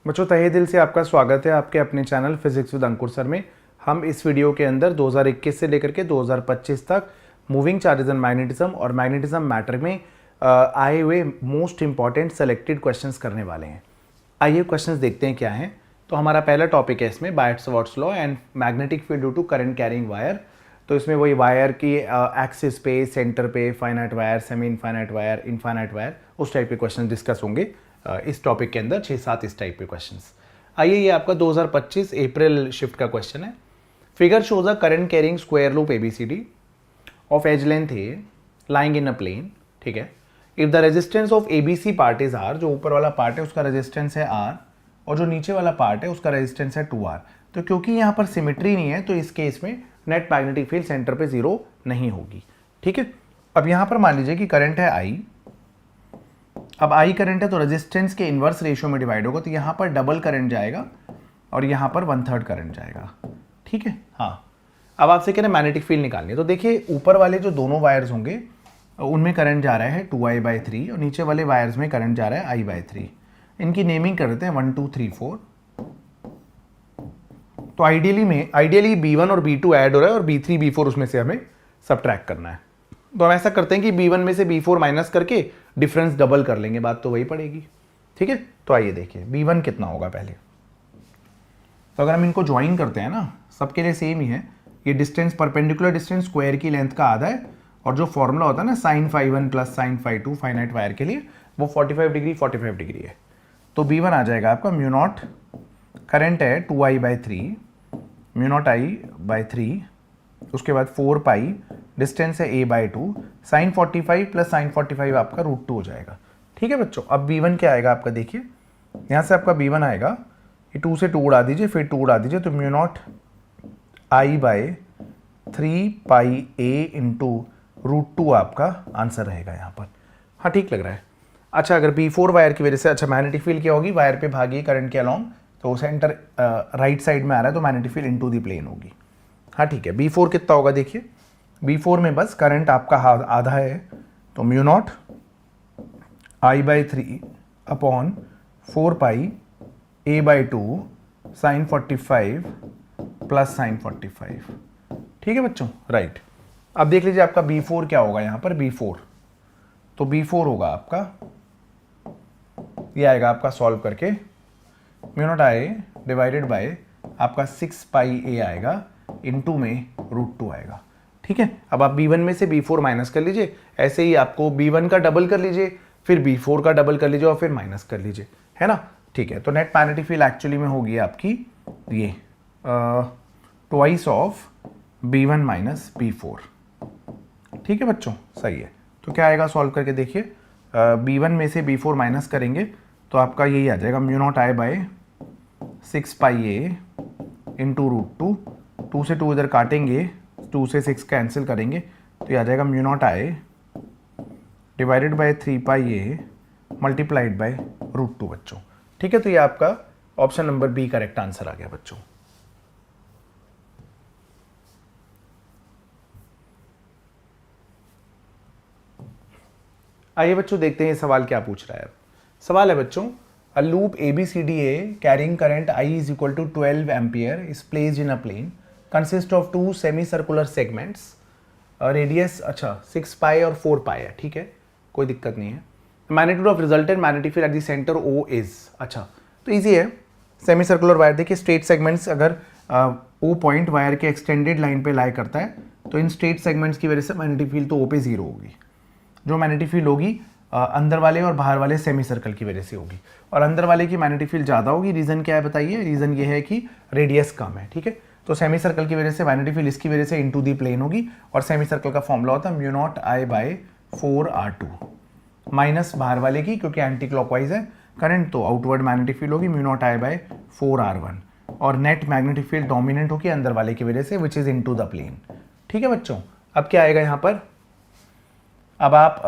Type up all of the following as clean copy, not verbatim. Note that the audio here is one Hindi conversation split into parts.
बच्चों तहे दिल से आपका स्वागत है आपके अपने channel physics with Ankur sir में। हम इस वीडियो के अंदर 2021 से लेकर के 2025 तक मूविंग चार्जेस एंड मैग्नेटिज्म और मैग्नेटिज्म मैटर में आए हुए मोस्ट इंपॉर्टेंट सेलेक्टेड क्वेश्चंस करने वाले हैं। आइए क्वेश्चंस देखते हैं क्या हैं। तो हमारा पहला टॉपिक है इसमें Biot Savart law and magnetic field due to current carrying wire. तो इसमें वही वायर की एक्सिस पे, सेंटर पे, finite wire, semi infinite wire, infinite wire, उस टाइप के क्वेश्चन डिस्कस होंगे इस टॉपिक के अंदर 6-7 इस टाइप के क्वेश्चंस। आइए ये आपका 2025 अप्रैल शिफ्ट का क्वेश्चन है। Figure shows a current carrying square loop ABCD of edge length a lying in a plane. ठीक है, if the resistance of ABC part is R, जो ऊपर वाला पार्ट है उसका रेजिस्टेंस है आर और जो नीचे वाला पार्ट है उसका रेजिस्टेंस है 2R। तो क्योंकि यहाँ पर सिमेट्री नहीं है तो इस केस में नेट मैग्नेटिक फील्ड सेंटर पे 0 नहीं होगी। ठीक है, अब यहाँ पर मान लीजिए कि करंट है I। अब I करंट है तो रेजिस्टेंस के इन्वर्स रेशियो में डिवाइड होगा, तो यहाँ पर डबल करंट जाएगा और यहाँ पर 1/3 करंट जाएगा। ठीक है, हाँ। अब आपसे कह रहे हैं मैग्नेटिक फील्ड निकालनी है, तो देखिए ऊपर वाले जो दोनों वायर्स होंगे उनमें करंट जा रहा है 2I/3 और नीचे वाले वायर्स में करंट जा रहा है I/3। इनकी नेमिंग कर देते हैं 1 2 3 4। तो आइडियली B1 और B2 ऐड हो रहा है और B3 B4 उसमें से हमें सबट्रैक्ट करना है। तो हम ऐसा करते हैं कि B1 में से B4 माइनस करके डिफरेंस डबल कर लेंगे, बात तो वही पड़ेगी। ठीक है, तो आइए देखिए B1 कितना होगा पहले। तो अगर हम इनको ज्वाइन करते हैं ना, सबके लिए सेम ही है, ये डिस्टेंस परपेंडिकुलर डिस्टेंस स्क्वायर की लेंथ का आधा है और जो फॉर्मूला होता है ना sin φ1 plus sin φ2 finite wire के लिए, वो 45 डिग्री है। तो B1 आ जाएगा आपका म्यू नॉट, करंट है 2I/3, म्यू नॉट I/3, उसके बाद 4 पाई, डिस्टेंस है A/2, sin 45 प्लस sin 45 आपका √2 हो जाएगा। ठीक है बच्चों, अब B1 क्या आएगा आपका, देखिए यहाँ से आपका B1 आएगा, ये 2 से 2 उड़ा दीजिए, फिर 2 उड़ा दीजिए, तो mu naught I/3 pi A into √2 आपका आंसर रहेगा यहाँ पर। हाँ ठीक लग रहा है। अच्छा, अगर B4 वायर की वजह से, अच्छा मैग्नेटिक फील्ड क्या होगी, वायर पे भागी करंट के अलॉन्ग, तो सेंटर राइट साइड में आ रहा है तो magnetic field into the plane होगी। हाँ ठीक है, B4 कितना होगा देखिए, B4 में बस करंट आपका आधा है, तो म्यू नॉट I/3 अपॉन 4 पाई A/2 sin 45 प्लस sin 45। ठीक है बच्चों, राइट। अब देख लीजिए आपका B4 क्या होगा यहाँ पर, B4 तो B4 होगा आपका, ये आएगा आपका सॉल्व करके mu not I divided bye आपका 6 पाई A आएगा, इनटू में √2 आएगा। ठीक है, अब आप B1 में से B4 माइनस कर लीजिए, ऐसे ही आपको B1 का डबल कर लीजिए, फिर B4 का डबल कर लीजिए और फिर माइनस कर लीजिए, है ना। ठीक है, तो नेट मैग्नेटिक फील्ड एक्चुअली में होगी आपकी ये twice of B1 minus B4। ठीक है बच्चों, सही है। तो क्या आएगा सॉल्व करके देखिए, B1 में से B4 माइनस करेंगे तो आपका यही आ जाएगा mu not I/6 pi A into √2, 2 से 2 इधर काटेंगे, 2 से 6 कैंसिल करेंगे, तो ये आ जाएगा mu not I divided by 3 pi A multiplied by √2 बच्चों। ठीक है, तो ये आपका option number B correct answer आ गया बच्चों। आइए बच्चों देखते हैं ये सवाल क्या पूछ रहा है। सवाल है बच्चों, a loop ABCDA carrying current I is equal to 12 ampere is placed in a plane consist of 2 semicircular segments, radius अच्छा 6 पाई और 4 पाई है। ठीक है, कोई दिक्कत नहीं है। Magnitude of resultant magnetic field at the centre O is, अच्छा तो इजी है। सेमी सर्कुलर वायर, देखिए स्ट्रेट सेगमेंट्स अगर O पॉइंट वायर के एक्सटेंडेड लाइन पे लाई करता है तो इन स्ट्रेट सेगमेंट्स की वजह से मैग्नेटिक फील्ड तो O पे 0 होगी। जो मैग्नेटिक फील्ड होगी अंदर वाले और बाहर वाले सेमी सर्कल की वजह से होगी, और अंदर वाले की मैग्नेटिक फील्ड ज़्यादा होगी। रीज़न क्या है बताइए, रीज़न ये है कि रेडियस कम है। ठीक है, तो सेमी सर्कल की वजह से मैग्नेटिक फील्ड इसकी वजह से इनटू दी प्लेन होगी, और सेमी सर्कल का फॉर्मूला होता है म्यू नॉट I/4R2 माइनस बाहर वाले की, क्योंकि एंटी क्लॉकवाइज है करंट, तो आउटवर्ड मैग्नेटिक फील्ड होगी म्यू नॉट I/4R1, और नेट मैग्नेटिक फील्ड डोमिनेंट होगी अंदर वाले की वजह से which is into the plane. ठीक है बच्चों, अब क्या आएगा यहाँ पर, अब आप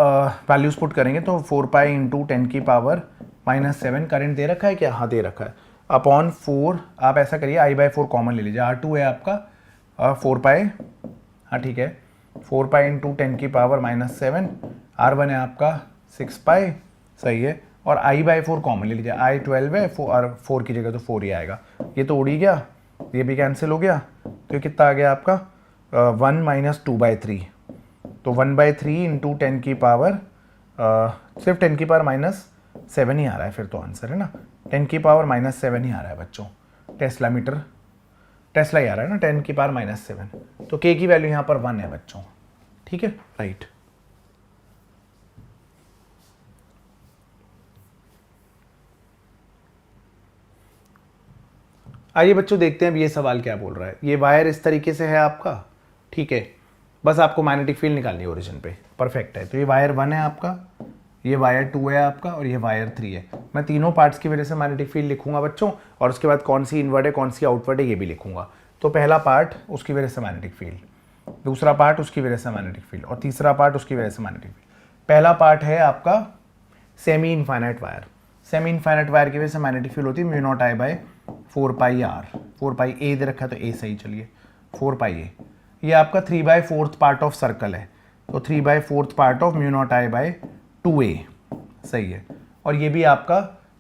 वैल्यूज पुट करेंगे तो 4 पाई इंटू 10 की पावर -7 करंट दे रखा है क्या, हाँ दे रखा है, अपॉन 4, आप ऐसा करिए I/4 कॉमन ले लीजिए, R2 है आपका 4 पाई, हाँ ठीक है, 4 पाई इंटू 10 की पावर -7, R1 है आपका 6 पाई, सही है, और I/4 कॉमन ले लीजिए, I12 है और 4 की जगह तो 4 ही आएगा, ये तो उड़ ही गया, ये भी कैंसिल हो गया, तो ये कितना आ गया आपका 1 - 2/3, तो 1/3 इंटू 10 की पावर सिर्फ 10 की पावर -7 ही आ रहा है फिर तो आंसर, है ना, 10 की पावर -7 ही आ रहा है बच्चों, टेस्ला मीटर टेस्ला ही आ रहा है ना, 10 की पावर -7, तो k की वैल्यू यहाँ पर 1 है बच्चों, ठीक है, राइट। आइए बच्चों देखते हैं अब ये सवाल क्या बोल रहा है। ये वायर इस तरीके से है आपका, ठीक है, बस आपको मैग्नेटिक फील्ड निकालनी है ओरिजिन पे, परफेक्ट है। तो ये वायर 1 है आपका, ये वायर 2 है आपका और ये वायर 3 है। मैं तीनों पार्ट्स की वजह से मैग्नेटिक फील्ड लिखूंगा बच्चों, और उसके बाद कौन सी इनवर्ड है कौन सी आउटवर्ड है ये भी लिखूंगा। तो पहला पार्ट उसकी वजह से मैग्नेटिक फील्ड, दूसरा पार्ट उसकी वजह से मैग्नेटिक फील्ड और तीसरा पार्ट उसकी वजह से मैग्नेटिक फील्ड। पहला पार्ट है आपका semi infinite wire, semi infinite wire की वजह से मैग्नेटिक फील्ड होती है μ0I/4πr, 4πa दे रखा है तो a सही, चलिए 4πa। ये आपका 3/4 पार्ट ऑफ सर्कल है, तो 3/4 पार्ट ऑफ μ0I/2a सही है। और ये भी आपका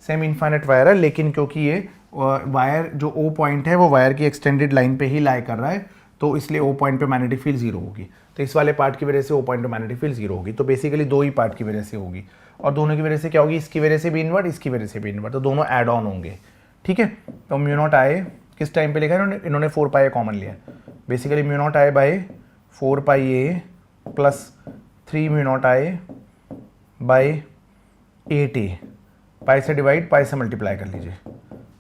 सेमी इनफाइनाइट वायर है, लेकिन क्योंकि ये वायर जो O पॉइंट है वो वायर की एक्सटेंडेड लाइन पे ही लाई कर रहा है, तो इसलिए O पॉइंट पे मैग्नेटिक फील्ड 0 होगी। तो इस वाले पार्ट की वजह से O पॉइंट पे मैग्नेटिक फील्ड 0 होगी। तो बेसिकली दो ही पार्ट की वजह से होगी, और दोनों की वजह से क्या होगी, इसकी वजह से भी इनवर्ट, इसकी वजह से भी इनवर्ट, तो दोनों एड ऑन होंगे, ठीक है। तो μ0I किस टाइम पे लिखा है इन्होंने 4πa कॉमन लिया, बेसिकली μ0I/4πa प्लस 3 μ0I/8a, पाई से डिवाइड पाई से मल्टीप्लाई कर लीजिए,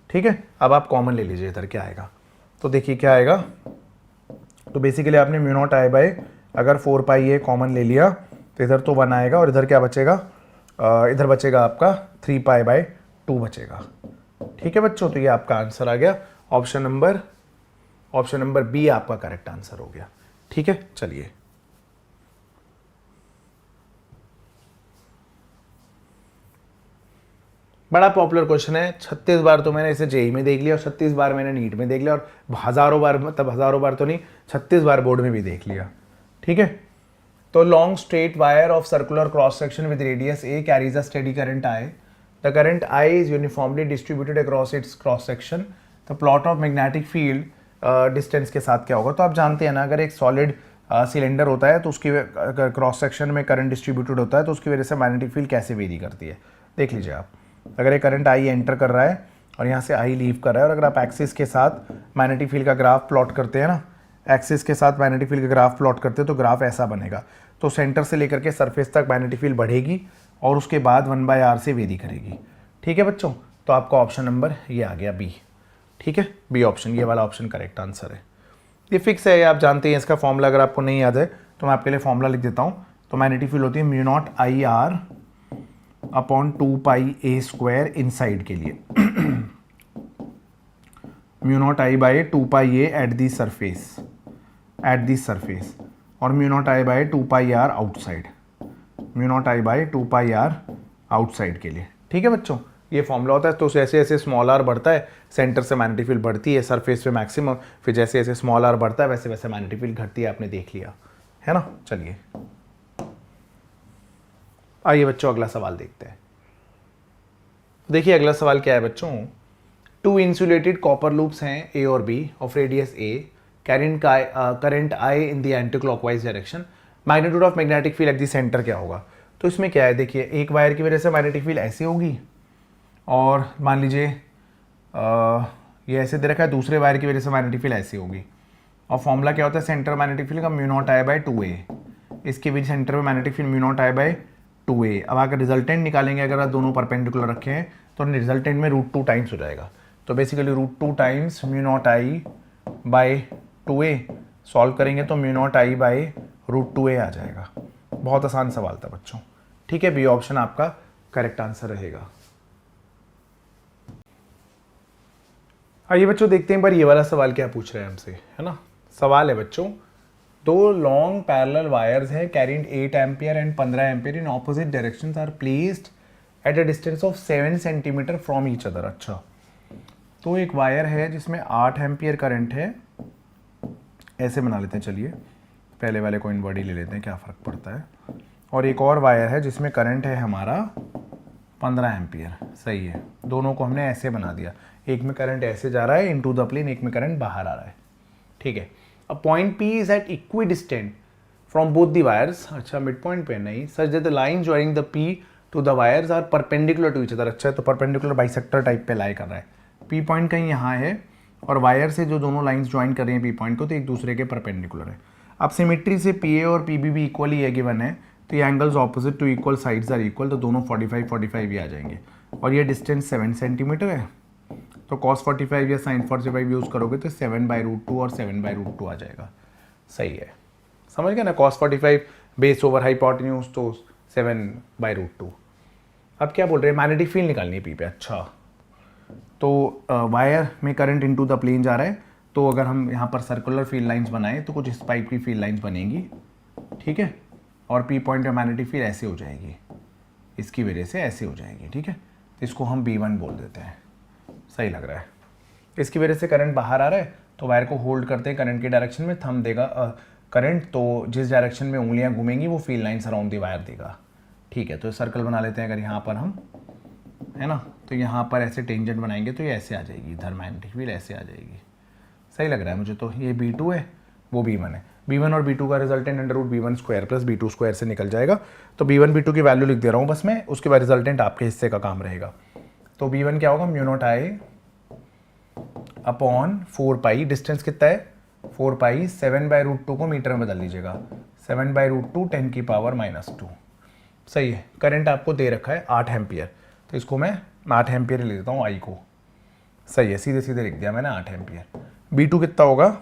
ठीक है। अब आप कॉमन ले लीजिए, इधर क्या आएगा, तो देखिए क्या आएगा, तो बेसिकली आपने μ0I/ अगर 4πa कॉमन ले लिया तो इधर तो 1 आएगा और इधर क्या बचेगा, इधर बचेगा आपका 3π/2 बचेगा, ठीक है बच्चों। तो ये आपका आंसर आ गया, ऑप्शन नंबर बी आपका करेक्ट आंसर हो गया, ठीक है। चलिए बड़ा पॉपुलर क्वेश्चन है, 36 बार तो मैंने इसे जेई में देख लिया और 36 बार मैंने नीट में देख लिया और हजारों बार, मतलब हजारों बार तो नहीं, 36 बार बोर्ड में भी देख लिया, ठीक है। तो long straight wire of circular cross section with radius A carries a steady current I. The current I is uniformly distributed across its cross section. The plot of magnetic field distance के साथ क्या होगा, तो आप जानते हैं ना, अगर एक सॉलिड सिलेंडर होता है तो उसकी क्रॉस सेक्शन में करंट डिस्ट्रीब्यूटेड होता है, तो उसकी वजह से मैग्नेटिक फील्ड कैसे वेरी करती है, देख लीजिए आप। अगर एक करंट I एंटर कर रहा है और यहाँ से I लीव कर रहा है, और अगर आप एक्सिस के साथ मैग्नेटिक फील्ड का ग्राफ प्लॉट करते हैं ना, एक्सिस के साथ मैग्नेटिक फील्ड का ग्राफ प्लॉट करते हैं तो ग्राफ ऐसा बनेगा। तो सेंटर से लेकर के सरफेस तक मैग्नेटिक फील्ड बढ़ेगी और उसके बाद 1/r से वेरी करेगी, ठीक है बच्चों। तो आपका ऑप्शन नंबर ये आ गया बी, ठीक है, बी ऑप्शन, ये वाला ऑप्शन करेक्ट आंसर है। ये फिक्स है, आप जानते हैं इसका फॉर्मूला, अगर आपको नहीं याद है तो मैं आपके लिए फॉर्मूला लिख देता हूँ। तो मैग्नेटिक फील्ड होती है μ0IR अपॉन 2πa² इनसाइड के लिए, μ0I/2πa एट दी सरफेस, और μ0I/2πr आउटसाइड, μ0I/2πr आउटसाइड के लिए, ठीक है बच्चों। ये फॉर्मूला होता है। तो जैसे जैसे स्मॉल आर बढ़ता है सेंटर से मैग्नेटिक फील्ड बढ़ती है सरफेस पे मैक्सिमम, फिर जैसे जैसे स्मॉल आर बढ़ता है वैसे वैसे मैग्नेटिक फील्ड घटती है, आपने देख लिया है ना। चलिए आइए बच्चों अगला सवाल देखते हैं। देखिए अगला सवाल क्या है बच्चों, टू इंसुलेटेड कॉपर लूप्स हैं ए और B of radius a, current I in the anticlockwise direction, magnitude of magnetic field at the centre क्या होगा। तो इसमें क्या है, देखिए एक वायर की वजह से मैग्नेटिक फील्ड ऐसे होगी, और मान लीजिए ये ऐसे दे रखा है, दूसरे वायर की वजह से मैग्नेटिक फील्ड ऐसी होगी। और फॉर्मूला क्या होता है सेंटर मैग्नेटिक फील्ड का, μ0I/2a, इसके भी सेंटर में मैग्नेटिक फील्ड μ0I/2a। अब अगर रिजल्टेंट निकालेंगे, अगर आप दोनों परपेंडिकुलर रखे हैं तो रिजल्टेंट में √2 टाइम्स हो जाएगा। तो बेसिकली √2 टाइम्स μ0I/2a, सॉल्व करेंगे तो μ0I/√2a आ जाएगा। बहुत आसान सवाल था बच्चों, ठीक है। बी ऑप्शन आपका करेक्ट आंसर रहेगा। आइए बच्चों देखते हैं पर ये वाला सवाल क्या पूछ रहे हैं हमसे, है ना। सवाल है बच्चों, दो लॉन्ग पैरेलल वायर्स हैं carrying 8 ampere and 15 ampere in opposite directions are placed at a distance of 7 centimetre from each other. अच्छा, तो एक वायर है जिसमें 8 एम्पियर करंट है, ऐसे बना लेते हैं, चलिए पहले वाले को इनवर्ड ही ले लेते हैं, क्या फ़र्क पड़ता है। और एक और वायर है जिसमें करंट है हमारा 15 एम्पियर, सही है। दोनों को हमने ऐसे बना दिया, एक में करंट ऐसे जा रहा है इनटू द प्लेन, एक में करंट बाहर आ रहा है, ठीक है। अब point P is at equidistant from both the wires, अच्छा मिड पॉइंट पे नहीं, such that the line joining the P to the wires are perpendicular to each other, अच्छा है तो परपेंडिकुलर बाइसेक्टर टाइप पे लाई कर रहा है। P पॉइंट कहीं यहाँ है और वायर से जो दोनों लाइंस ज्वाइन कर रही हैं P पॉइंट को, तो एक दूसरे के परपेंडिकुलर है। अब सिमेट्री से PA और PB भी इक्वली है गिवन है, तो ये angles opposite to equal sides are equal, तो दोनों 45 45 ही आ जाएंगे। और ये डिस्टेंस 7 सेंटीमीटर है, तो cos 45 या sin 45 यूज़ करोगे तो 7/√2 और 7/√2 आ जाएगा, सही है। समझ गए ना, cos 45 बेस ओवर हाइपोटेन्यूज तो 7/√2। अब क्या बोल रहे हैं, मैग्नेटिक फील्ड निकालनी है P पे, अच्छा। तो वायर में करंट इनटू द प्लेन जा रहा है, तो अगर हम यहाँ पर सर्कुलर फील्ड लाइंस बनाएं तो कुछ इस टाइप की फील्ड लाइंस बनेंगी, ठीक है। और P पॉइंट पे मैग्नेटिक फील्ड ऐसे हो जाएगी, इसकी वजह से ऐसे हो जाएगी, ठीक है। तो इसको हम B1 बोल देते हैं, सही लग रहा है। इसकी वजह से करंट बाहर आ रहा है, तो वायर को होल्ड करते हैं करंट के डायरेक्शन में, थंब देगा करंट, तो जिस डायरेक्शन में उंगलियां घूमेंगी वो field lines around the wire देगा, ठीक है। तो सर्कल बना लेते हैं अगर यहाँ पर हम, है ना, तो यहाँ पर ऐसे टेंजेंट बनाएंगे तो ये ऐसे आ जाएगी, इधर मैग्नेटिक फील्ड ऐसे आ जाएगी, सही लग रहा है मुझे। तो ये B2 है, वो B1 है। B1 और B2 का रिजल्टेंट √B1² प्लस B2² से निकल जाएगा। तो B1 B2 की वैल्यू लिख दे रहा हूँ बस मैं, उसके बाद रिजल्टेंट आपके हिस्से का काम रहेगा। तो B1 क्या होगा, μ0I अपॉन 4π, डिस्टेंस कितना है 4π, 7/√2 को मीटर में बदल लीजिएगा, 7/√2 10⁻², सही है। करंट आपको दे रखा है 8 एम्पियर, तो इसको मैं 8 एम्पियर ले लेता हूँ I को, सही है, सीधे सीधे लिख दिया मैंने 8 एम्पियर। B2 कितना होगा,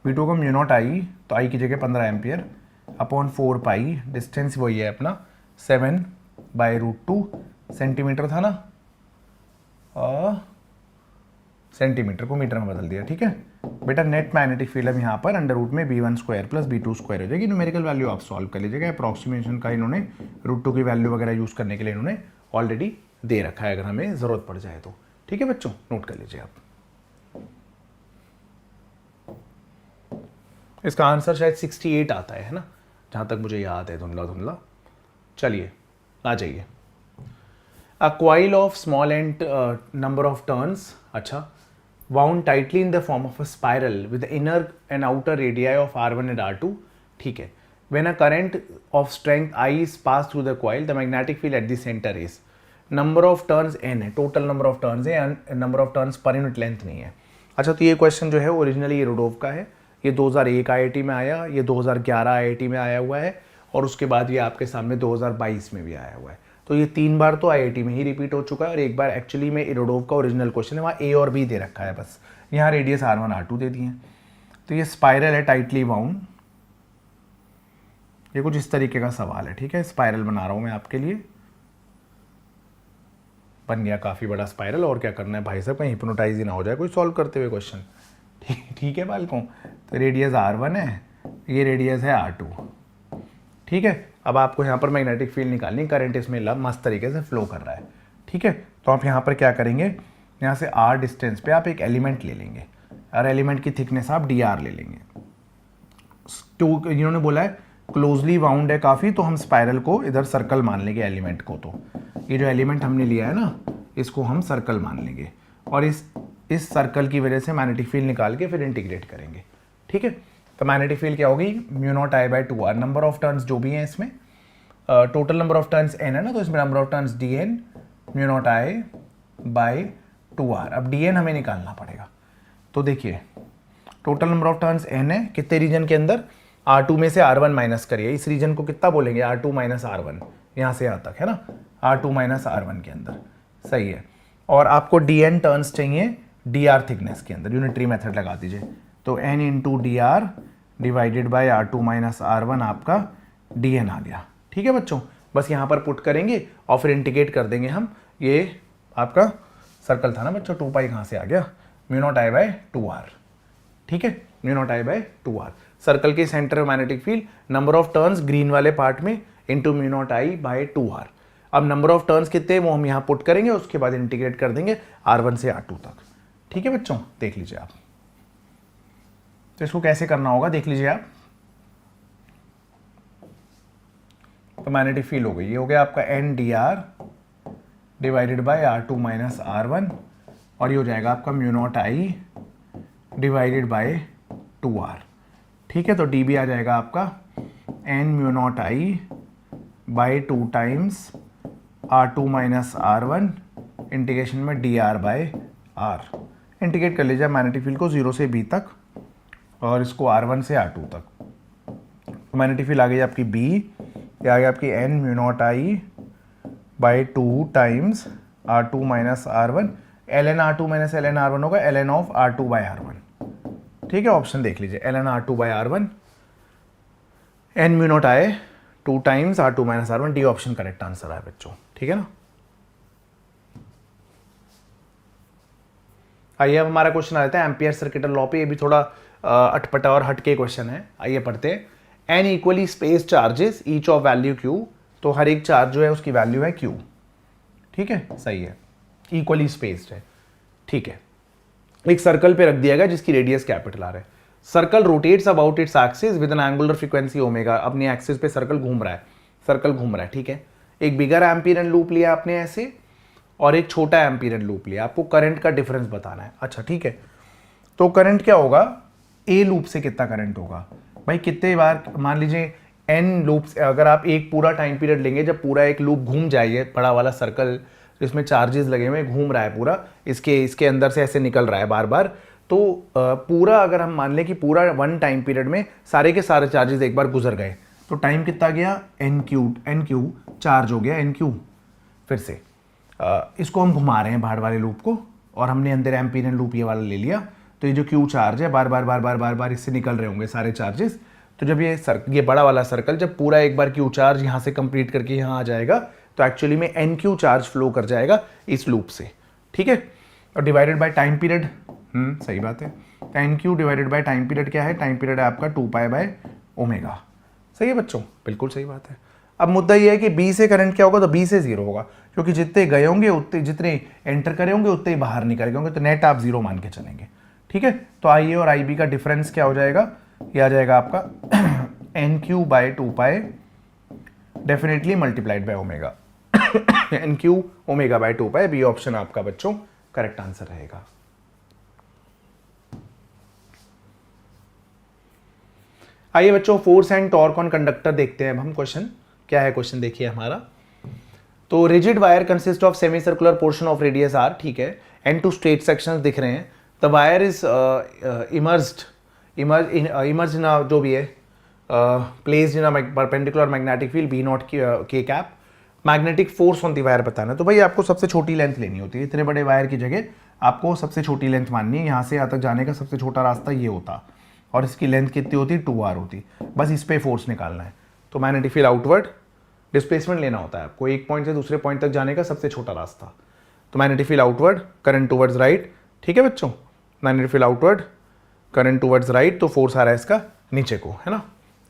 B2 को μ0I, तो I की जगह 15 एम्पियर अपॉन 4π, डिस्टेंस वही है अपना 7/√2, सेंटीमीटर था ना, सेंटीमीटर को मीटर में बदल दिया, ठीक है बेटा। नेट मैग्नेटिक फील्ड अब यहाँ पर अंडर रूट में B1² प्लस B2² हो जाएगी। न्यूमेरिकल वैल्यू आप सॉल्व कर लीजिएगा, अप्रॉक्सीमेशन का इन्होंने √2 की वैल्यू वगैरह यूज़ करने के लिए इन्होंने ऑलरेडी दे रखा है, अगर हमें ज़रूरत पड़ जाए तो, ठीक है बच्चों, नोट कर लीजिए आप। इसका आंसर शायद 68 आता है ना, जहाँ तक मुझे याद है, धुंधला धुंधला। चलिए आ जाइए। A coil of small n number of turns, अच्छा, wound tightly in the form of a spiral with the inner and outer radii of R1 and R2, ठीक है। When a current of strength I is passed through the coil, the magnetic field at the center is, number of turns n है, total number of turns है, number of turns per unit length नहीं है। अच्छा, तो ये क्वेश्चन जो है ओरिजिनली ये रुडोव का है, ये 2001 IIT में आया, ये 2011 IIT में आया हुआ है, और उसके बाद ये आपके सामने 2022 में भी आया हुआ है। तो ये 3 बार तो IIT में ही रिपीट हो चुका है, और एक बार एक्चुअली में इरोडोव का ओरिजिनल क्वेश्चन है, वहाँ A और B दे रखा है बस, यहाँ रेडियस R1 R2 दे दिए। तो ये स्पाइरल है टाइटली बाउंड, ये कुछ इस तरीके का सवाल है, ठीक है। स्पाइरल बना रहा हूँ मैं आपके लिए, बन गया काफ़ी बड़ा स्पाइरल। और क्या करना है भाई साहब, कहीं हिप्नोटाइज ही ना हो जाए कोई सॉल्व करते हुए क्वेश्चन, ठीक है बालकों। तो रेडियस R1 है, ये रेडियस है R2, ठीक है। अब आपको यहाँ पर मैग्नेटिक फील्ड निकालनी, करंट इसमें मस्त तरीके से फ्लो कर रहा है, ठीक है। तो आप यहाँ पर क्या करेंगे, यहाँ से R डिस्टेंस पे आप एक एलिमेंट ले लेंगे, और एलिमेंट की थिकनेस आप dr ले लेंगे। तो इन्होंने बोला है क्लोजली बाउंड है काफ़ी, तो हम स्पाइरल को इधर सर्कल मान लेंगे एलिमेंट को। तो ये जो एलिमेंट हमने लिया है ना, इसको हम सर्कल मान लेंगे, और इस सर्कल की वजह से मैग्नेटिक फील्ड निकाल के फिर इंटीग्रेट करेंगे, ठीक है। तो मैग्नेटिक फील्ड क्या होगी, μ0I/2r, नंबर ऑफ टर्न्स जो भी हैं इसमें, total number of turns n है ना, तो इसमें number of turns dn μ0I/2r। अब dn हमें निकालना पड़ेगा, तो देखिए total number of turns n है, कितने रीजन के अंदर, R2 में से R1 माइनस करिए, इस रीजन को कितना बोलेंगे, R2 माइनस R1, यहाँ से यहाँ तक है ना, R2 माइनस R1 के अंदर, सही है। और आपको dn टर्न्स चाहिए dr थिकनेस के अंदर, यूनिटरी मेथड लगा दीजिए, तो n into dr divided by R2 minus R1 आपका dn आ गया, ठीक है बच्चों। बस यहाँ पर पुट करेंगे और फिर इंटीग्रेट कर देंगे हम। ये आपका सर्कल था ना बच्चों, 2π कहाँ से आ गया, μ0I/2r, ठीक है, μ0I/2r। सर्कल के centre magnetic field, number of turns green वाले पार्ट में इंटू μ0I/2r। अब नंबर ऑफ टर्न्स कितने वो हम यहाँ पुट करेंगे, उसके बाद इंटीग्रेट कर देंगे R1 से R2 तक, ठीक है बच्चों। देख लीजिए आप, तो इसको कैसे करना होगा देख लीजिए आप। तो मैग्नेटिक फील्ड हो गई, ये हो गया आपका N D R divided by R two minus R one, और ये हो जाएगा आपका mu not I divided by two R. ठीक है, तो डी बी आ जाएगा आपका N mu not I by two times R two minus R one integration में D R by R. Integrate कर लीजिए मैग्नेटिक फील्ड को 0 से b तक और इसको R1 से R2 तक। तो मैग्नेटिक फील्ड आ गई आपकी B, ये आ गई आपकी n mu not I by two times R2 minus R1, ln R2 minus ln R1 होगा ln of R2 by R1। ठीक है, ऑप्शन देख लीजिए ln R2 by R1, n mu not I two times R2 minus R1, D option correct answer है बच्चों। ठीक है ना। आइए अब हमारा क्वेश्चन आ जाता है एम्पियर सर्किटल लॉ पे। ये भी थोड़ा अटपटा और हटके क्वेश्चन है। आइए पढ़ते हैं। N equally space charges each of value Q, तो हर एक चार्ज जो है उसकी वैल्यू है क्यू। ठीक है, सही है, इक्वली स्पेस्ड है। ठीक है, एक सर्कल पे रख दिया गया जिसकी रेडियस कैपिटल आर है। Circle rotates about its axis with N angular frequency omega. अपनी एक्सिस पे सर्कल घूम रहा है, सर्कल घूम रहा है। ठीक है, एक बिगर एम्पियरन लूप लिया आपने ऐसे और एक छोटा एम्पियरन लूप लिया, आपको करंट का डिफरेंस बताना है। अच्छा ठीक है, तो करंट क्या होगा, ए लूप से कितना करंट होगा भाई, कितने बार, मान लीजिए एन लूप्स, अगर आप एक पूरा टाइम पीरियड लेंगे जब पूरा एक लूप घूम जाइए, बड़ा वाला सर्कल जिसमें चार्जेस लगे हुए घूम रहा है पूरा, इसके अंदर से ऐसे निकल रहा है बार बार, तो पूरा अगर हम मान लें कि पूरा वन टाइम पीरियड में सारे के सारे चार्जेस एक बार गुजर गए, तो टाइम कितना गया, एन क्यू चार्ज हो गया एन क्यू। फिर से इसको हम घुमा रहे हैं बाहर वाले लूप को, और हमने अंदर एम्पियरन लूप ये वाला ले लिया, तो ये जो क्यू चार्ज है बार बार बार बार बार बार इससे निकल रहे होंगे सारे चार्जेस। तो जब ये बड़ा वाला सर्कल जब पूरा एक बार क्यू चार्ज यहाँ से कंप्लीट करके यहाँ आ जाएगा, तो एक्चुअली में एन क्यू चार्ज फ्लो कर जाएगा इस लूप से। ठीक है, और डिवाइडेड बाय टाइम पीरियड, सही बात है, तो N Q divided by time period क्या है, टाइम पीरियड है आपका 2π बाय ओमेगा। सही है बच्चों, बिल्कुल सही बात है। अब मुद्दा ये है कि बी से करंट क्या होगा, तो बी से जीरो होगा, क्योंकि जितने गए होंगे उतने, जितने एंटर करे होंगे उतने ही बाहर निकल गए होंगे, तो नेट आप जीरो मान के चलेंगे। ठीक है, तो आई ए और आई बी का डिफरेंस क्या हो जाएगा, ये आ जाएगा आपका N Q by 2π definitely multiplied by omega, N Q omega by 2π। B option आपका बच्चों करेक्ट आंसर रहेगा। आइए बच्चों, force and torque on conductor देखते हैं अब हम। क्वेश्चन क्या है, क्वेश्चन देखिए हमारा, तो rigid wire consist of semi circular portion of radius R, ठीक है, एंड टू स्ट्रेट सेक्शंस दिख रहे हैं। The wire is emerge in जो भी है, placed in perpendicular magnetic field B not के कैप। Magnetic force on the wire बताना है, तो भाई आपको सबसे छोटी लेंथ लेनी होती है, इतने बड़े वायर की जगह आपको सबसे छोटी लेंथ माननी है। यहाँ से यहाँ तक जाने का सबसे छोटा रास्ता ये होता, और इसकी लेंथ कितनी होती, 2r होती, बस इस पे फोर्स निकालना है। तो मैग्नेटिक फील्ड आउटवर्ड डिस्प्लेसमेंट लेना होता है आपको, एक पॉइंट से दूसरे पॉइंट तक जाने का सबसे छोटा रास्ता। तो magnetic field outward, current towards right. ठीक है बच्चों, magnetic field outward, current towards right, तो फोर्स आ रहा है इसका नीचे को, है ना,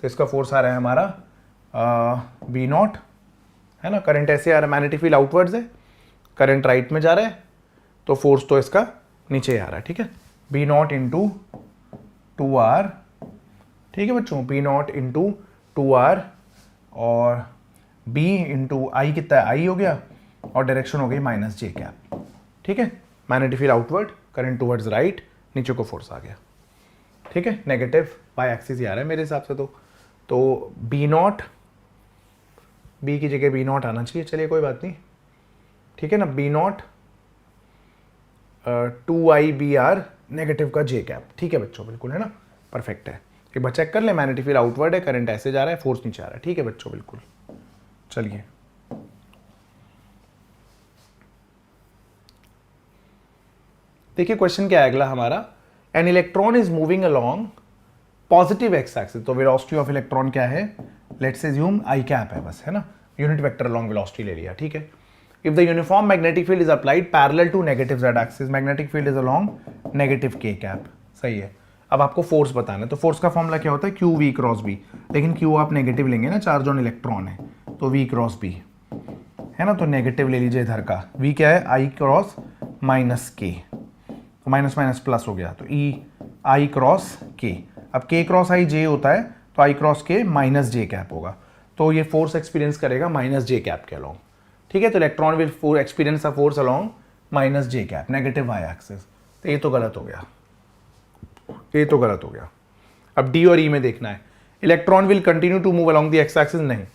तो इसका फोर्स आ रहा है हमारा बी नॉट, है ना, करंट ऐसे आ रहा है, मैग्नेटिक फील्ड आउटवर्ड्स है, करंट राइट में जा रहा है, तो फोर्स तो इसका नीचे आ रहा है। ठीक है, बी नॉट इंटू 2r, ठीक है बच्चों, बी नॉट इंटू 2r, और b इंटू आई कितना है, आई हो गया, और डायरेक्शन हो गई माइनस जे कैप। ठीक है, magnetic field outward, current towards right, नीचे को फोर्स आ गया। ठीक है, नेगेटिव बाय एक्सिस ही आ रहा है मेरे हिसाब से, तो बी नॉट, बी की जगह बी नॉट आना चाहिए, चलिए कोई बात नहीं। ठीक है ना, बी नॉट 2IBR नेगेटिव का जे कैप। ठीक है बच्चों, बिल्कुल, है ना, परफेक्ट है। एक बार चेक कर ले, मैग्नेटिक फील्ड आउटवर्ड है, करंट ऐसे जा रहा है, फोर्स नीचे आ रहा है। ठीक है बच्चों, बिल्कुल। चलिए देखिए क्वेश्चन क्या है अगला हमारा, an electron is moving along positive x axis, तो वेलोसिटी ऑफ इलेक्ट्रॉन क्या है, लेट्स अज्यूम आई कैप है बस, है ना, यूनिट वेक्टर अलोंग वेलोसिटी ले लिया। ठीक है, if the uniform magnetic field is applied parallel to negative z axis, magnetic field is along negative k cap। सही है। अब आपको फोर्स बताना है, तो फोर्स का फॉर्मूला क्या होता है, क्यू वी क्रॉस बी, लेकिन क्यू आप नेगेटिव लेंगे ना, चार्ज ऑन इलेक्ट्रॉन है, तो वी क्रॉस बी, है ना, तो नेगेटिव ले लीजिए इधर का, वी क्या है, आई क्रॉस माइनस के, तो माइनस माइनस प्लस हो गया, तो ई आई क्रॉस के। अब के क्रॉस आई जे होता है, तो I cross K minus J cap होगा, तो ये फोर्स एक्सपीरियंस करेगा माइनस जे कैप के अलॉन्ग, ठीक है। तो electron will experience a force along minus J cap, negative Y axis. तो ये तो गलत हो गया, ये तो गलत हो गया। अब डी और ई में देखना है, electron will continue to move along the X axis, नहीं।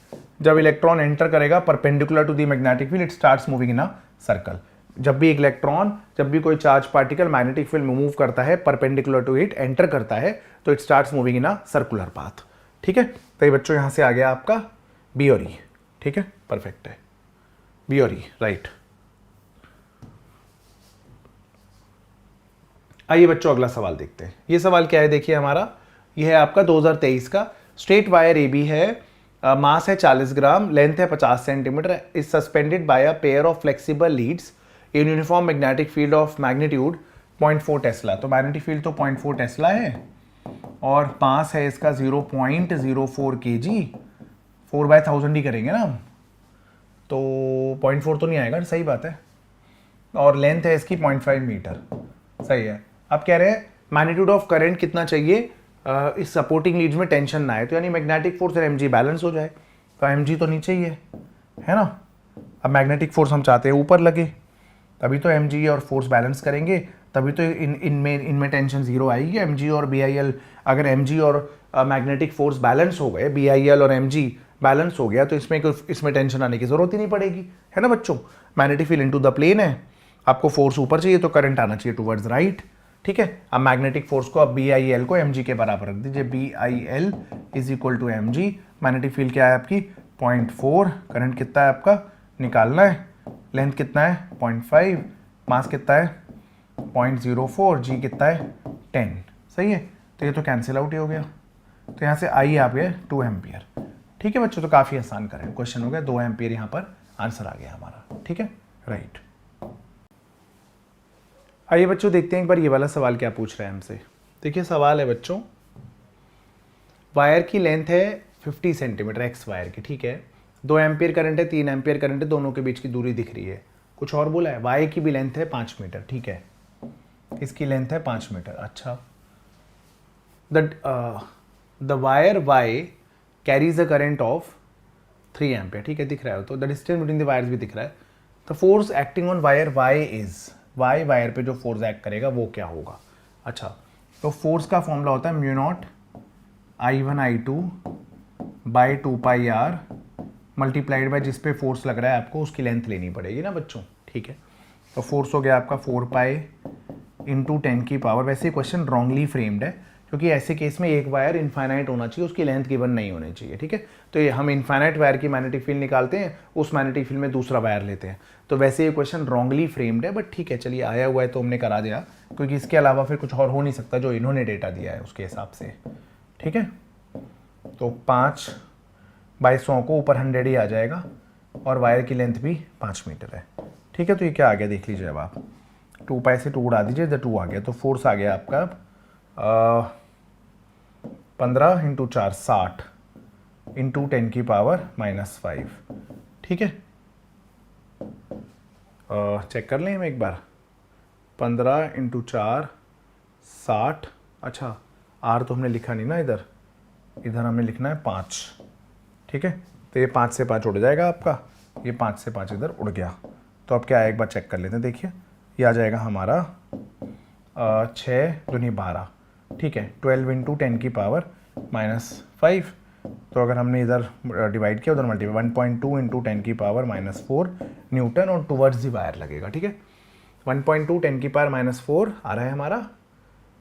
जब इलेक्ट्रॉन एंटर करेगा perpendicular to the magnetic field, it starts moving in a circle. जब भी एक इलेक्ट्रॉन, जब भी कोई चार्ज पार्टिकल मैग्नेटिक फील्ड में मूव करता है परपेंडिकुलर टू इट, एंटर करता है, तो it starts moving in a circular path, ठीक है। तो ये बच्चों यहां से आ गया आपका बी और ई, ठीक है, परफेक्ट है, बी और ई, राइट। आइए बच्चों अगला सवाल देखते हैं। ये सवाल क्या है, देखिए हमारा, ये है आपका 2023 का। स्ट्रेट वायर ए बी है, मास है 40 ग्राम, लेंथ है 50 centimetre, is suspended bye a pair of flexible leads in uniform magnetic field of magnitude 0.4 Tesla. तो मैग्नेटिक फील्ड तो 0.4 टेस्ला है और मास है इसका 0.04 kg, 4/1000 ही करेंगे ना हम, तो 0.4 तो नहीं आएगा, सही बात है। और लेंथ है इसकी 0.5 मीटर, सही है। अब कह रहे हैं मैग्नीट्यूड ऑफ करंट कितना चाहिए, इस सपोर्टिंग लीड्स में टेंशन ना आए, तो यानी मैग्नेटिक फोर्स और एमजी बैलेंस हो जाए। तो एमजी तो नीचे ही है ना। अब मैग्नेटिक फोर्स हम चाहते हैं ऊपर लगे, तभी तो एमजी और फोर्स बैलेंस करेंगे, तभी तो इनमें टेंशन जीरो आएगी। एमजी और बीआईएल, अगर एमजी और मैग्नेटिक फोर्स बैलेंस हो गए, बीआईएल और एमजी बैलेंस हो गया, तो इसमें टेंशन आने की जरूरत ही नहीं पड़ेगी, है ना बच्चों। Magnetic field into the plane है, आपको फोर्स ऊपर चाहिए तो करंट आना चाहिए टुवर्ड्स राइट, ठीक है। अब मैग्नेटिक फोर्स को, अब बी आई एल को एम जी के बराबर रख दीजिए, B I L is equal to M G. Magnetic field क्या है आपकी 0.4, करंट कितना है आपका निकालना है, लेंथ कितना है 0.5, मास कितना है 0.04, जी कितना है 10, सही है। तो ये तो कैंसिल आउट ही हो गया, तो यहाँ से आई आप गए 2 एम्पियर, ठीक है बच्चों। तो काफ़ी आसान करें, क्वेश्चन हो गया 2 एम्पियर, यहाँ पर आंसर आ गया हमारा, ठीक है, राइट। आइए बच्चों देखते हैं एक बार ये वाला सवाल क्या पूछ रहा है हमसे। देखिए सवाल है बच्चों, वायर की लेंथ है 50 सेंटीमीटर, एक्स वायर की, ठीक है। 2 एम्पियर करंट है, 3 एम्पियर करंट है, दोनों के बीच की दूरी दिख रही है। कुछ और बोला है, वायर की भी लेंथ है 5 मीटर, ठीक है, इसकी लेंथ है 5 मीटर। अच्छा, the wire Y carries a current of 3 ampere, ठीक है, दिख रहा है। तो the distance between the wires भी दिख रहा है। The force acting on wire Y is, Y wire पे जो फोर्स एक्ट करेगा वो क्या होगा। अच्छा, तो फोर्स का फॉर्मूला होता है mu not I1 I2 by 2πr multiplied by जिस पे फोर्स लग रहा है आपको उसकी लेंथ लेनी पड़ेगी ना बच्चों, ठीक है। तो फोर्स हो गया आपका 4π इंटू 10 की पावर। वैसे क्वेश्चन रॉन्गली फ्रेम्ड है, क्योंकि ऐसे केस में एक वायर इनफाइनाइट होना चाहिए, उसकी लेंथ गिवन नहीं होनी चाहिए, ठीक है। तो ये हम इनफाइनाइट वायर की मैग्नेटिक फील्ड निकालते हैं, उस मैग्नेटिक फील्ड में दूसरा वायर लेते हैं। तो वैसे ये क्वेश्चन रॉन्गली फ्रेम्ड है, बट ठीक है, चलिए आया हुआ है तो हमने करा दिया, क्योंकि इसके अलावा फिर कुछ और हो नहीं सकता जो इन्होंने डेटा दिया है उसके हिसाब से, ठीक है। तो 5/100 को ऊपर 100 ही आ जाएगा, और वायर की लेंथ भी 5 मीटर है, ठीक है। तो ये क्या आ गया देख लीजिए, अब आप 2π से 2 उड़ा दीजिए, द 2 आ गया। तो फोर्स आ गया आपका 15 इंटू 4 60 इंटू 10 की पावर -5, ठीक है। चेक कर लें हम एक बार, 15 इंटू 4 60, अच्छा आर तो हमने लिखा नहीं ना, इधर हमने लिखना है 5, ठीक है। तो ये 5 से 5 उड़ जाएगा आपका, ये 5 से 5 इधर उड़ गया। तो अब क्या है, एक बार चेक कर लेते हैं, देखिए ये आ जाएगा हमारा 6 दूनी 12, ठीक है, 12 इंटू 10 की पावर -5। तो अगर हमने इधर डिवाइड किया उधर मल्टीप्लाई, 1.2 इंटू 10 की पावर -4 न्यूटन, और टुवर्ड्स दी वायर लगेगा, ठीक है। 1.2 10 की पावर -4 आ रहा है हमारा,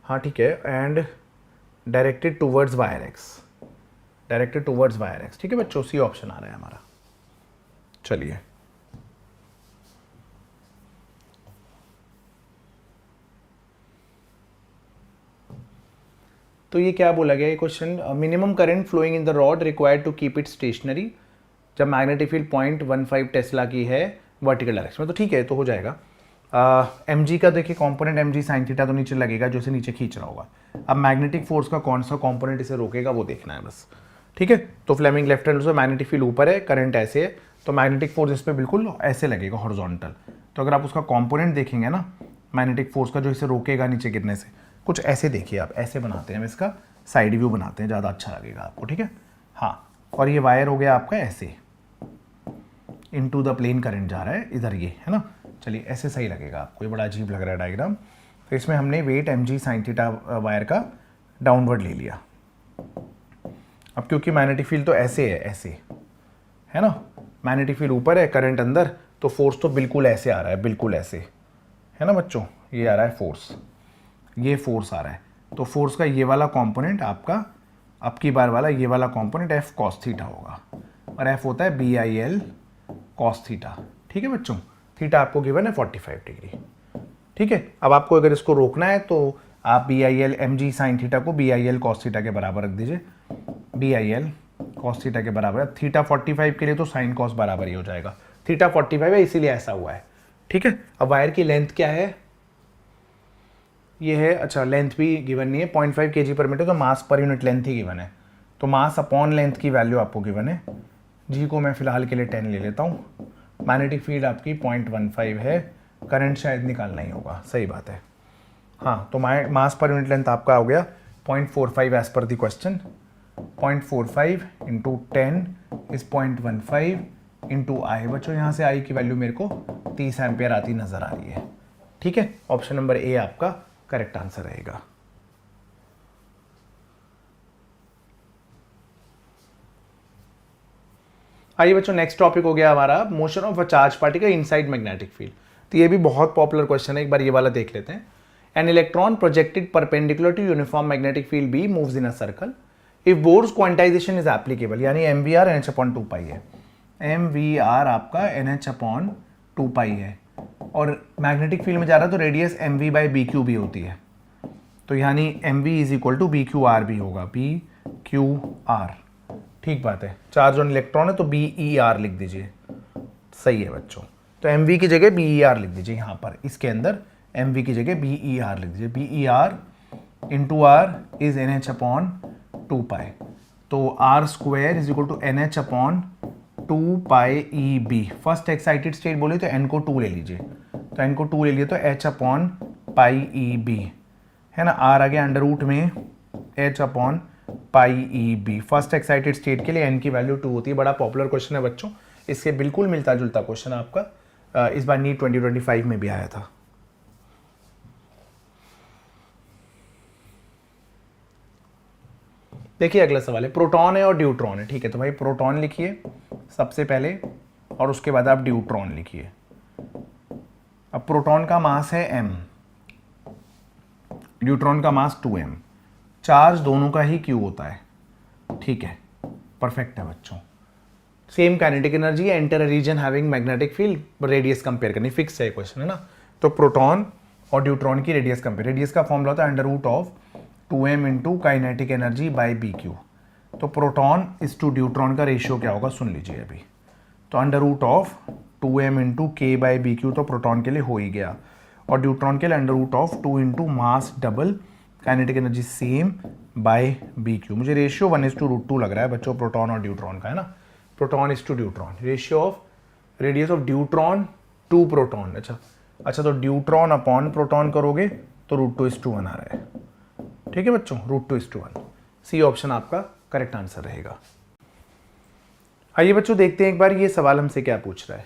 हाँ ठीक है, and directed towards wire x, directed towards wire x, ठीक है बच्चों, सी ऑप्शन आ रहा है हमारा। चलिए तो ये क्या बोला गया, ये question, minimum current flowing in the rod required to keep it stationary जब मैग्नेटिक फील्ड 0.15 टेस्ला की है वर्टिकल डायरेक्शन में, तो ठीक है, तो हो जाएगा। एम जी का देखिए component, M G sine theta तो नीचे लगेगा जो इसे नीचे खींच रहा होगा। अब मैग्नेटिक फोर्स का कौन सा कॉम्पोनेंट इसे रोकेगा वो देखना है बस, ठीक है। तो फ्लेमिंग लेफ्ट हैंड से मैग्नेटिक फील्ड ऊपर है, करंट ऐसे है, तो मैग्नेटिक फोर्स इस पर बिल्कुल ऐसे लगेगा हॉरिजॉन्टल। तो अगर आप उसका कॉम्पोनेंट देखेंगे ना मैग्नेटिक फोर्स का जो इसे रोकेगा नीचे गिरने से, कुछ ऐसे देखिए आप, ऐसे बनाते हैं, हम इसका साइड व्यू बनाते हैं, ज़्यादा अच्छा लगेगा आपको, ठीक है। हाँ, और ये वायर हो गया आपका ऐसे, इनटू द प्लेन करंट जा रहा है इधर, ये है ना। चलिए ऐसे सही लगेगा आपको, ये बड़ा अजीब लग रहा है डायग्राम। तो इसमें हमने weight mg sine theta wire का डाउनवर्ड ले लिया। अब क्योंकि मैग्नेटिक फील्ड तो ऐसे है, ऐसे है ना, मैग्नेटिक फील्ड ऊपर है, करंट अंदर, तो फोर्स तो बिल्कुल ऐसे आ रहा है, बिल्कुल ऐसे, है ना बच्चों, ये आ रहा है फोर्स, ये फोर्स आ रहा है। तो फोर्स का ये वाला कंपोनेंट आपका अब की बार वाला ये वाला कंपोनेंट F cos थीटा होगा, और F होता है BIL cos थीटा। ठीक है बच्चों, थीटा आपको गिवन है 45 डिग्री। ठीक है, अब आपको अगर इसको रोकना है तो आप BIL mg साइन थीटा को BIL cos थीटा के बराबर रख दीजिए, BIL cos थीटा के बराबर। अब थीटा 45 के लिए तो साइन cos बराबर ही हो जाएगा, थीटा 45 है इसीलिए ऐसा हुआ है। ठीक है, अब वायर की लेंथ क्या है, ये है, अच्छा लेंथ भी गिवन नहीं है, 0.5 kg पर मीटर, तो मास पर यूनिट लेंथ ही गिवन है। तो मास अपॉन लेंथ की वैल्यू आपको गिवन है, जी को मैं फिलहाल के लिए 10 ले लेता हूँ। मैग्नेटिक फील्ड आपकी 0.15 है, करंट शायद निकालना ही होगा, सही बात है। हाँ, तो मास पर यूनिट लेंथ आपका हो गया 0.45 as per the question. 0.45 into 10 is 0.15 into I. बच्चों यहाँ से आई की वैल्यू मेरे को 30 एम्पियर आती नजर आ रही है। ठीक है, ऑप्शन नंबर ए आपका करेक्ट आंसर रहेगा। आइए बच्चों, नेक्स्ट टॉपिक हो गया हमारा motion of a charge particle inside magnetic field. तो ये भी बहुत पॉपुलर क्वेश्चन है, एक बार ये वाला देख लेते हैं। An electron projected perpendicular to uniform magnetic field B moves in a circle if Bohr's quantization is applicable, यानी MVR NH/2π है। MVR आपका NH/2π है, और मैग्नेटिक फील्ड में जा रहा है तो रेडियस MV/BQ भी होती है, तो यानी MV is equal to BQR भी होगा, BQR। ठीक बात है, चार्ज ऑन इलेक्ट्रॉन है तो BER लिख दीजिए, सही है बच्चों। तो MV की जगह BER लिख दीजिए, यहाँ पर इसके अंदर MV की जगह BER लिख दीजिए। BER into R is NH/2π, तो R² is equal to NH/2πEB। First excited state बोले तो N को 2 ले लीजिए, तो N को 2 ले लिए तो H/πEB है ना, R आ गया अंडर रूट में H/πEB। फर्स्ट एक्साइटेड स्टेट के लिए N की वैल्यू 2 होती है। बड़ा पॉपुलर क्वेश्चन है बच्चों, इसके बिल्कुल मिलता जुलता क्वेश्चन आपका इस बार नीट 2025 में भी आया था। देखिए अगला सवाल है, प्रोटॉन है और ड्यूट्रॉन है। ठीक है, तो भाई प्रोटॉन लिखिए सबसे पहले, और उसके बाद आप ड्यूट्रॉन लिखिए। अब प्रोटॉन का मास है m, ड्यूट्रॉन का मास 2m, चार्ज दोनों का ही q होता है। ठीक है, परफेक्ट है बच्चों। सेम काइनेटिक एनर्जी है, enter a region having magnetic field, radius compare करनी, फिक्स है क्वेश्चन है ना। तो प्रोटॉन और ड्यूट्रॉन की रेडियस कंपेयर, रेडियस का फॉर्मूला होता है under root of 2m into kinetic energy by BQ। तो प्रोटॉन इज टू ड्यूट्रॉन का रेशियो क्या होगा सुन लीजिए अभी। तो under root of 2m into K by BQ तो प्रोटॉन के लिए हो ही गया, और ड्यूट्रॉन के लिए under root of 2 into mass double kinetic energy same by BQ। मुझे रेशियो 1:√2 लग रहा है बच्चों, प्रोटॉन और ड्यूट्रॉन का है ना। Proton is to deuteron, ratio of radius of deuteron to proton. अच्छा तो ड्यूट्रॉन अपॉन प्रोटॉन करोगे तो √2:1 आ रहा है। ठीक है बच्चों, √2:1, सी ऑप्शन आपका करेक्ट आंसर रहेगा। आइए बच्चों देखते हैं एक बार ये सवाल हमसे क्या पूछ रहा है।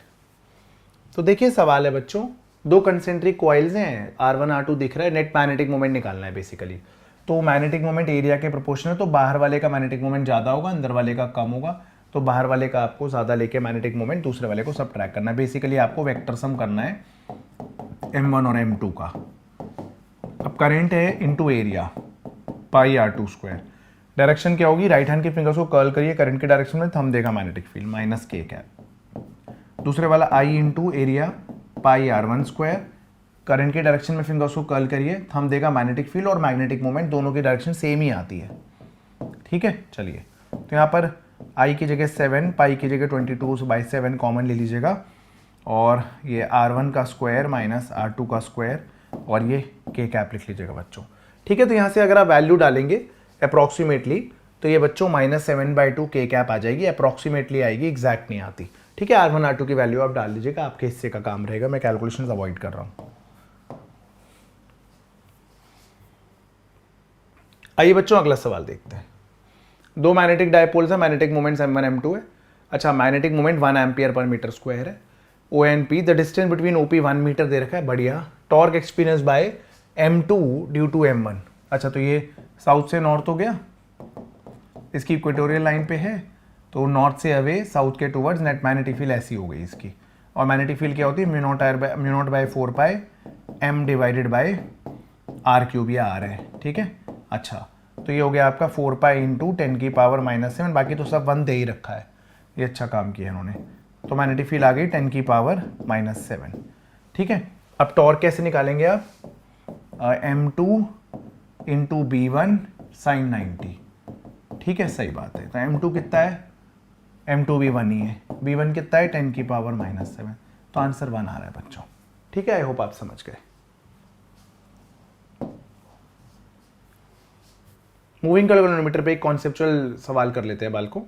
तो देखिए सवाल है बच्चों, दो कंसेंट्रिक कॉइल्स हैं, R1 R2 दिख रहा है, नेट मैग्नेटिक मोमेंट निकालना है बेसिकली। तो मैग्नेटिक मोमेंट एरिया के प्रोपोर्शनल है, तो बाहर वाले का मैग्नेटिक मोमेंट ज़्यादा होगा, अंदर वाले का कम होगा। तो बाहर वाले का आपको ज़्यादा लेके मैग्नेटिक मोमेंट दूसरे वाले को सबट्रैक्ट करना है। बेसिकली आपको वेक्टर सम करना है M1 और M2 का। अब करंट है इंटू एरिया πr2²। डायरेक्शन क्या होगी, राइट हैंड की फिंगर्स को कर्ल करिए करंट के डायरेक्शन में, थंब देगा मैग्नेटिक फील्ड -k। दूसरे वाला I into area πr1², current के डायरेक्शन में फिंगर्स को कर्ल करिए, थंब देगा मैग्नेटिक फील्ड, और मैग्नेटिक मोमेंट दोनों की डायरेक्शन सेम ही आती है। ठीक है, चलिए तो यहाँ पर I की जगह 7, पाई की जगह 22/7 कॉमन ले लीजिएगा, और ये R1 का स्क्वायर माइनस R2 का स्क्वायर, और ये k कैप लिख लीजिएगा बच्चों। ठीक है, तो यहाँ से अगर आप वैल्यू डालेंगे अप्रॉक्सीमेटली तो ये बच्चों -7/2 k कैप आ जाएगी, अप्रॉक्सीमेटली आएगी, एग्जैक्ट नहीं आती। ठीक है, R1 R2 की वैल्यू आप डाल लीजिएगा, आपके हिस्से का काम रहेगा, मैं कैलकुलेशंस अवॉइड कर रहा हूँ। आइए बच्चों अगला सवाल देखते हैं। दो मैग्नेटिक डायपोल्स है, मैग्नेटिक मोमेंट m1 m2 है। अच्छा, magnetic moment 1 ampere per metre square है। O N P, the distance between OP 1 metre दे रखा है, बढ़िया। Torque experience by m2 due to m1। अच्छा, तो ये साउथ से नॉर्थ हो गया, इसकी इक्वेटोरियल लाइन पे है, तो नॉर्थ से अवे साउथ के टुवर्ड्स नेट मैग्नेटिक फील्ड ऐसी हो गई इसकी। और मैग्नेटिक फील्ड क्या होती है, mu naught by 4 pi m divided by R cube, या आर है, ठीक है। अच्छा, तो ये हो गया आपका 4 पाई इंटू 10 की पावर -7, बाकी तो सब 1 दे ही रखा है, ये अच्छा काम किया इन्होंने। तो मैग्नेटिक फील्ड आ गई 10 की पावर -7, ठीक है। अब टॉर्क कैसे निकालेंगे आप, m2 इंटू B1 sin 90, ठीक है, सही बात है। तो m2 कितना है, m2 भी 1 ही है, B1 कितना है 10 की पावर -7, तो आंसर 1 आ रहा है बच्चों, ठीक है। आई होप आप समझ गए। मूविंग गैल्वेनोमीटर पे एक कॉन्सेप्चुअल सवाल कर लेते हैं बाल को।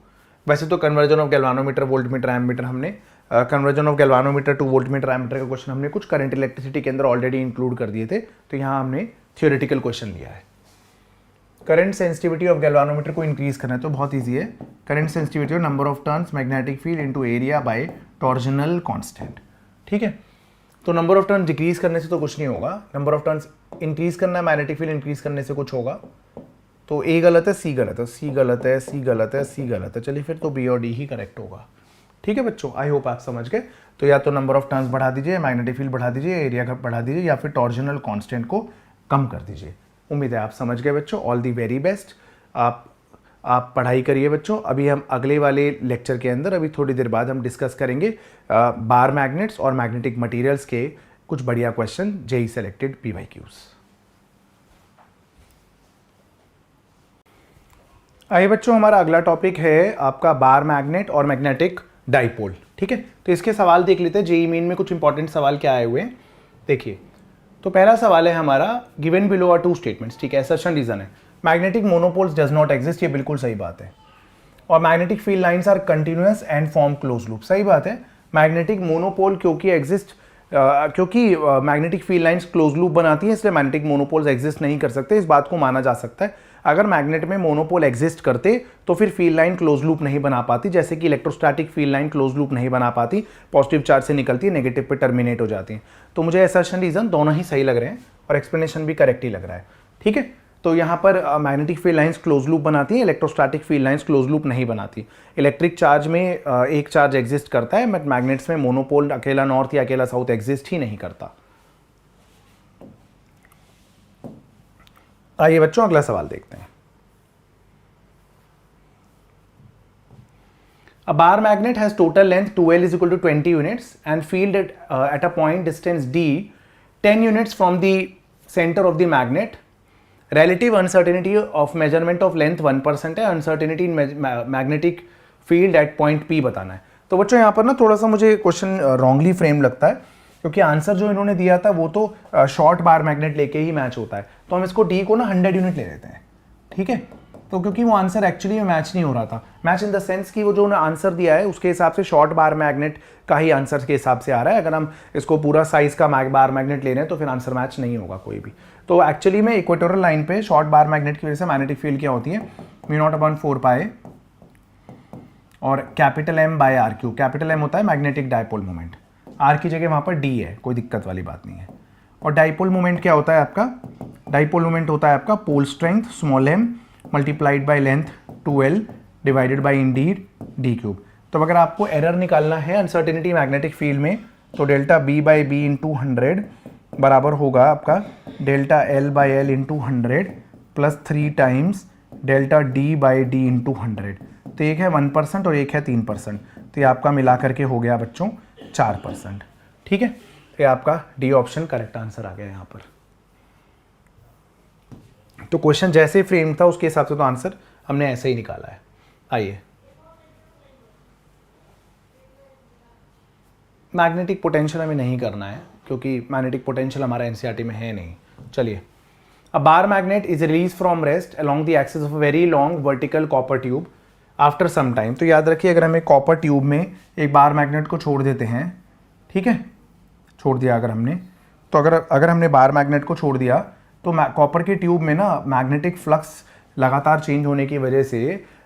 वैसे तो conversion of galvanometer voltmeter ammeter हमने conversion of galvanometer to voltmeter ammeter का क्वेश्चन हमने कुछ करंट इलेक्ट्रिसिटी के अंदर ऑलरेडी इंक्लूड कर दिए थे, तो यहाँ हमने थियोरेटिकल क्वेश्चन लिया है। करंट सेंसिटिविटी ऑफ गैल्वानोमीटर को इंक्रीज करना है तो बहुत ईजी है। Current sensitivity number of turns magnetic field into area bye torsional constant, ठीक है। तो नंबर ऑफ टर्न डिक्रीज करने से तो कुछ नहीं होगा, नंबर ऑफ टर्न्स इंक्रीज करना है, मैग्नेटिक फील्ड इंक्रीज करने से कुछ होगा। तो ए गलत है, सी गलत है, सी गलत है, सी गलत है, सी गलत है, चलिए फिर तो बी और डी ही करेक्ट होगा, ठीक है बच्चों। आई होप आप समझ गए। तो या तो नंबर ऑफ टर्न्स बढ़ा दीजिए, मैग्नेटिक फील्ड बढ़ा दीजिए, एरिया का बढ़ा दीजिए, या फिर टॉर्जनल कांस्टेंट को कम कर दीजिए। उम्मीद है आप समझ गए बच्चों। All the very best. आप पढ़ाई करिए बच्चों। अभी हम अगले वाले लेक्चर के अंदर, अभी थोड़ी देर बाद हम डिस्कस करेंगे बार मैग्नेट्स और मैग्नेटिक मटेरियल्स के कुछ बढ़िया क्वेश्चन, जेई सेलेक्टेड PYQs। आइए बच्चों, हमारा अगला टॉपिक है आपका बार मैग्नेट और मैग्नेटिक डाइपोल, ठीक है। तो इसके सवाल देख लेते हैं, जेई मेन में कुछ इंपॉर्टेंट सवाल क्या आए हुए हैं, देखिए। तो पहला सवाल है हमारा, गिवन बिलो आर 2 स्टेटमेंट्स, ठीक है, असर्शन रीजन है, magnetic monopoles does not exist, ये बिल्कुल सही बात है। और magnetic field lines are continuous and form close loop, सही बात है। मैग्नेटिक मोनोपोल क्योंकि magnetic field lines close loop बनाती है, इसलिए मैग्नेटिक मोनोपोल्स एग्जिस्ट नहीं कर सकते, इस बात को माना जा सकता है। अगर मैग्नेट में मोनोपोल एग्जिस्ट करते तो फिर फील्ड लाइन क्लोज लूप नहीं बना पाती, जैसे कि electrostatic field line close loop नहीं बना पाती, पॉजिटिव चार्ज से निकलती है, नेगेटिव पे टर्मिनेट हो जाती है। तो मुझे असर्शन रीजन दोनों ही सही लग रहे हैं और एक्सप्लेनेशन भी करेक्ट ही लग रहा है, ठीक है। तो यहाँ पर magnetic field lines close loop बनाती है, electrostatic field lines close loop नहीं बनाती। इलेक्ट्रिक चार्ज में एक चार्ज एग्जिस्ट करता है, बट मैग्नेट्स में मोनोपोल अकेला नॉर्थ या अकेला साउथ एग्जिस्ट ही नहीं करता। आइए बच्चों, अगला सवाल देखते हैं। A bar magnet has total length 2L is equal to 20 units and field at a point distance D 10 units from the center of the magnet. Relative uncertainty of measurement of length 1% है, uncertainty in magnetic field at point P बताना है। तो बच्चों यहाँ पर ना थोड़ा सा मुझे क्वेश्चन रॉन्गली फ्रेम लगता है, क्योंकि आंसर जो इन्होंने दिया था वो तो शॉर्ट बार मैग्नेट लेके ही मैच होता है। तो हम इसको D को ना 100 यूनिट ले लेते हैं, ठीक है। तो क्योंकि वो आंसर एक्चुअली में मैच नहीं हो रहा था, मैच इन द सेंस कि वो जो उन्होंने आंसर दिया है उसके हिसाब से शॉर्ट बार मैग्नेट का ही आंसर के हिसाब से आ रहा है। अगर हम इसको पूरा साइज का बार मैग्नेट ले रहे हैं तो फिर आंसर मैच नहीं होगा कोई भी। तो एक्चुअली में इक्वेटोरियल लाइन पे शॉर्ट बार मैग्नेट की वजह से मैग्नेटिक फील्ड क्या होती है, μ0/4 पाई और capital M by R cube. Capital M होता है मैग्नेटिक डाइपोल मोमेंट, आर की जगह वहाँ पर D है, कोई दिक्कत वाली बात नहीं है। और डाइपोल मोमेंट क्या होता है आपका, डाइपोल मोमेंट होता है आपका pole strength small m multiplied by length 2L divided by indeed D cube. तो अगर आपको एरर निकालना है अनसर्टेनिटी मैग्नेटिक फील्ड में, तो delta B by B into 100 बराबर होगा आपका delta L by L into 100 plus 3 times delta D by D into 100। तो एक है 1% और एक है 3%, तो ये आपका मिला करके हो गया बच्चों 4%, ठीक है। तो ये आपका D ऑप्शन करेक्ट आंसर आ गया यहाँ पर। तो क्वेश्चन जैसे फ्रेम था उसके हिसाब से तो आंसर हमने ऐसे ही निकाला है। आइए, मैग्नेटिक पोटेंशियल हमें नहीं करना है क्योंकि मैग्नेटिक पोटेंशियल हमारा एनसीईआरटी में है नहीं। चलिए, a bar magnet is release from rest along the axis of a very long vertical copper tube after some time. तो याद रखिए, अगर हम एक कॉपर ट्यूब में एक बार मैग्नेट को छोड़ देते हैं, ठीक है, छोड़ दिया अगर हमने, तो अगर हमने बार मैग्नेट को छोड़ दिया तो कॉपर के ट्यूब में ना मैग्नेटिक फ्लक्स लगातार चेंज होने की वजह से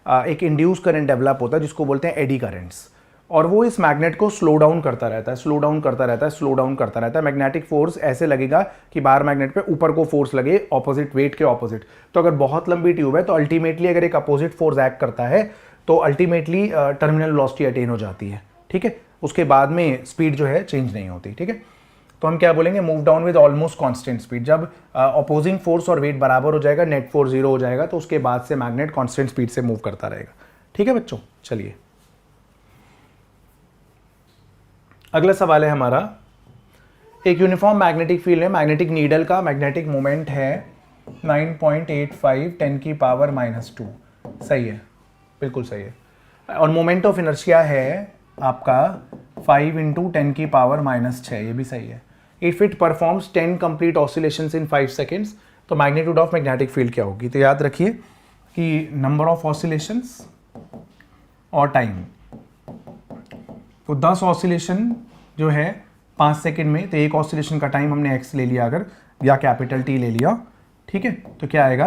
एक इंड्यूस करंट डेवलप होता है जिसको बोलते हैं एडी करंट्स, और वो इस मैग्नेट को स्लो डाउन करता रहता है, स्लो डाउन करता रहता है, स्लो डाउन करता रहता है। मैग्नेटिक फोर्स ऐसे लगेगा कि बाहर मैग्नेट पे ऊपर को फोर्स लगे ऑपोजिट वेट के ऑपोजिट। तो अगर बहुत लंबी ट्यूब है तो अल्टीमेटली अगर एक अपोजिट फोर्स एक्ट करता है तो अल्टीमेटली टर्मिनल वेलोसिटी अटेन हो जाती है, ठीक है। उसके बाद में स्पीड जो है चेंज नहीं होती, ठीक है। तो हम क्या बोलेंगे, move down with almost constant speed. जब अपोजिंग फोर्स और वेट बराबर हो जाएगा, नेट फोर्स 0 हो जाएगा, तो उसके बाद से मैग्नेट कांस्टेंट स्पीड से मूव करता रहेगा, ठीक है बच्चों। चलिए अगला सवाल है हमारा, एक यूनिफॉर्म मैग्नेटिक फील्ड है, मैग्नेटिक नीडल का मैग्नेटिक मोमेंट है 9.85 10 की पावर -2, सही है, बिल्कुल सही है। और मोमेंट ऑफ इनर्शिया है आपका 5 × 10 की पावर -6, ये भी सही है। If it performs 10 complete oscillations in 5 seconds, तो मैग्नीट्यूड ऑफ मैग्नेटिक फील्ड क्या होगी। तो याद रखिए कि नंबर ऑफ ऑसिलेशंस और टाइम, तो 10 ऑसिलेशन जो है 5 सेकेंड में, तो एक ऑसिलेशन का टाइम हमने x ले लिया अगर, या कैपिटल T ले लिया, ठीक है, तो क्या आएगा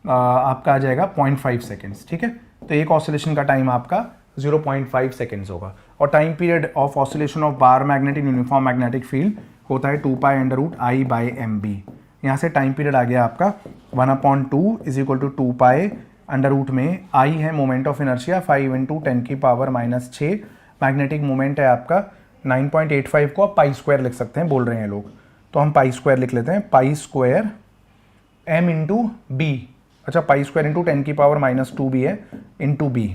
आपका आ जाएगा 0.5 सेकेंड्स, ठीक है। तो एक ऑसिलेशन का टाइम आपका 0.5 सेकेंड्स होगा। और time period of oscillation of bar magnet in uniform magnetic field होता है 2π√I/mb। यहाँ से टाइम पीरियड आ गया आपका 1/2 = 2π में I है मोमेंट ऑफ इनर्शिया, 5 × 10 की पावर -6 मैग्नेटिक मोमेंट है आपका 9.85 को आप π² लिख सकते हैं, बोल रहे हैं लोग, तो हम π² लिख लेते हैं, π² m × b, अच्छा π² × 10 की पावर -2b है इंटू b,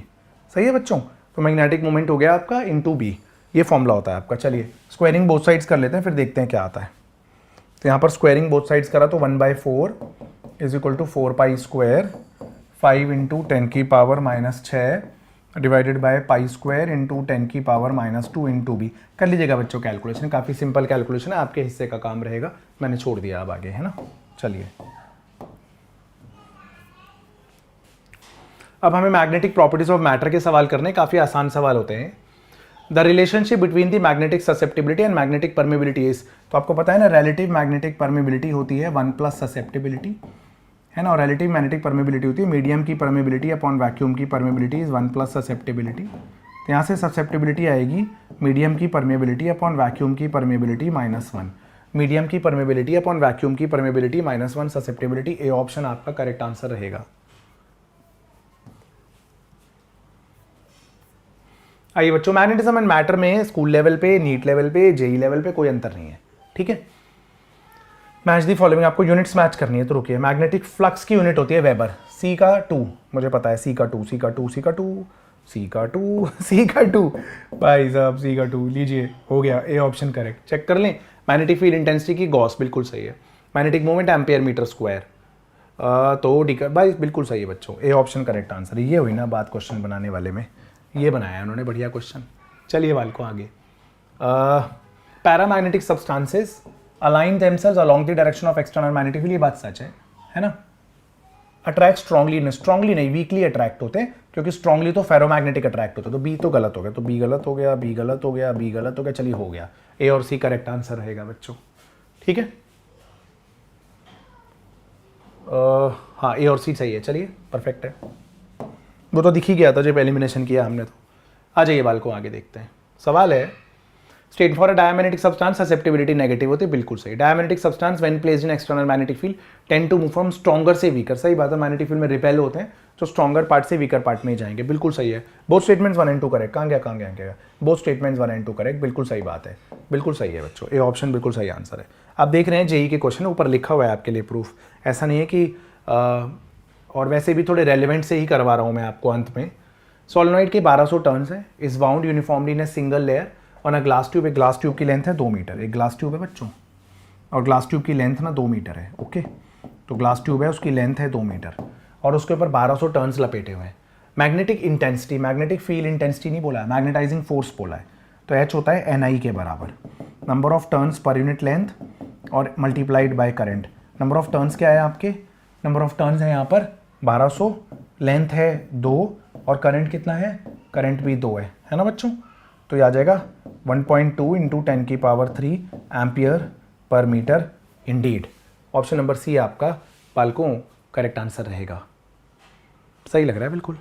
सही है बच्चों। तो मैग्नेटिक मोमेंट हो गया आपका इंटू b, ये फॉर्मूला होता है आपका। चलिए स्क्वायरिंग बोथ साइड्स कर लेते हैं, फिर देखते हैं क्या आता है। तो यहाँ पर स्क्वायरिंग बोथ साइड्स करा तो 1/4 = 4π², 5 × 10 की पावर -6 डिवाइडेड बाय π² × 10 की पावर -2 इंटू b। कर लीजिएगा बच्चों कैलकुलेशन, काफ़ी सिंपल कैलकुलेशन है, आपके हिस्से का काम रहेगा, मैंने छोड़ दिया अब आगे, है ना। चलिए अब हमें मैग्नेटिक प्रॉपर्टीज ऑफ मैटर के सवाल करने, काफ़ी आसान सवाल होते हैं। The relationship between the magnetic susceptibility and magnetic permeability is, तो आपको पता है ना, रिलेटिव मैग्नेटिक परमेबिलिटी होती है 1 + ससेप्टिबिलिटी, है ना, और रिलेटिव मैग्नेटिक परमेबिलिटी होती है मीडियम की परमेबिलिटी अपॉन वैक्यूम की परमेबिलिटी इज 1 + ससेप्टिबिलिटी। तो यहाँ से ससेप्टिबिलिटी आएगी मीडियम की परमेबिलिटी अपॉन वैक्यूम की परमेबिलिटी -1, मीडियम की परमेबिलिटी अपॉन वैक्यूम की परमेबिलिटी -1 ससेप्टिबिलिटी, ए ऑप्शन आपका करेक्ट आंसर रहेगा। आइए बच्चों, मैग्नेटिज्म एंड मैटर में स्कूल लेवल पे, नीट लेवल पे, जेई लेवल पे कोई अंतर नहीं है, ठीक है। मैच दी फॉलोइंग, आपको यूनिट्स मैच करनी है, तो रुकिए। मैग्नेटिक फ्लक्स की यूनिट होती है वेबर, C का 2, मुझे पता है, C का 2 भाई साहब, C का 2 लीजिए, हो गया, ए ऑप्शन करेक्ट। चेक कर लें। मैग्नेटिक फील्ड इंटेंसिटी की गॉस, बिल्कुल सही है। Magnetic moment ampere metre square, तो डी भाई बिल्कुल सही है बच्चों, ए ऑप्शन करेक्ट आंसर। ये हुई ना बात क्वेश्चन बनाने वाले में, ये बनाया उन्होंने बढ़िया क्वेश्चन। चलिए वाल को आगे। Paramagnetic substances align themselves along the direction of external magnetic field, ये बात सच है ना। अट्रैक्ट स्ट्रांगली नहीं, वीकली अट्रैक्ट होते हैं, क्योंकि स्ट्रांगली तो फेरोमैग्नेटिक अट्रैक्ट होते हैं। तो बी तो गलत हो गया, तो बी गलत हो गया, बी गलत हो गया, बी गलत हो गया, चलिए हो गया, ए और सी करेक्ट आंसर रहेगा बच्चों, ठीक है। हाँ, ए और सी सही है, चलिए परफेक्ट है, वो तो दिख ही गया था जब एलिमिनेशन किया हमने। तो आ जाइए बाल को आगे देखते हैं। सवाल है, state for a diamagnetic substance susceptibility negative होती है, बिल्कुल सही। Diamagnetic substance when placed in external magnetic field tend to move from stronger से वीकर, सही बात है। मैग्नेटिक फील्ड में रिपेल होते हैं, जो स्ट्रॉन्गर पार्ट से वीकर पार्ट में ही जाएंगे, बिल्कुल सही है। बोथ स्टेटमेंट्स 1 और 2 करेक्ट, कहाँ गया, बोथ स्टेटमेंट्स 1 और 2 करेक्ट, बिल्कुल सही बात है, बिल्कुल सही है बच्चों, ए ऑप्शन बिल्कुल सही आंसर है। आप देख रहे हैं जेई के क्वेश्चन ऊपर लिखा हुआ है आपके लिए प्रूफ, ऐसा नहीं है कि और वैसे भी थोड़े रेलिवेंट से ही करवा रहा हूँ मैं आपको अंत में। सोलेनॉइड के 1200 टर्न्स है, is bound uniformly in a single layer on a glass tube. एक ग्लास ट्यूब की लेंथ है 2 मीटर, एक ग्लास ट्यूब है बच्चों, और ग्लास ट्यूब की लेंथ ना 2 मीटर है, ओके। तो ग्लास ट्यूब है, उसकी लेंथ है 2 मीटर, और उसके ऊपर 1200 टर्न्स लपेटे हुए हैं। Magnetic intensity, magnetic field intensity नहीं बोला है, मैग्नेटाइजिंग फोर्स बोला है, तो एच होता है NI के बराबर, number of turns per unit length और multiplied by current. Number of turns क्या है आपके, नंबर ऑफ टर्न्स है यहाँ पर 1200, लेंथ है 2, और करंट कितना है, करंट भी 2 है ना बच्चों। तो ये आ जाएगा 1.2 × 10 की power 3 ampere per metre indeed. Option number C आपका पालकों करेक्ट आंसर रहेगा, सही लग रहा है बिल्कुल।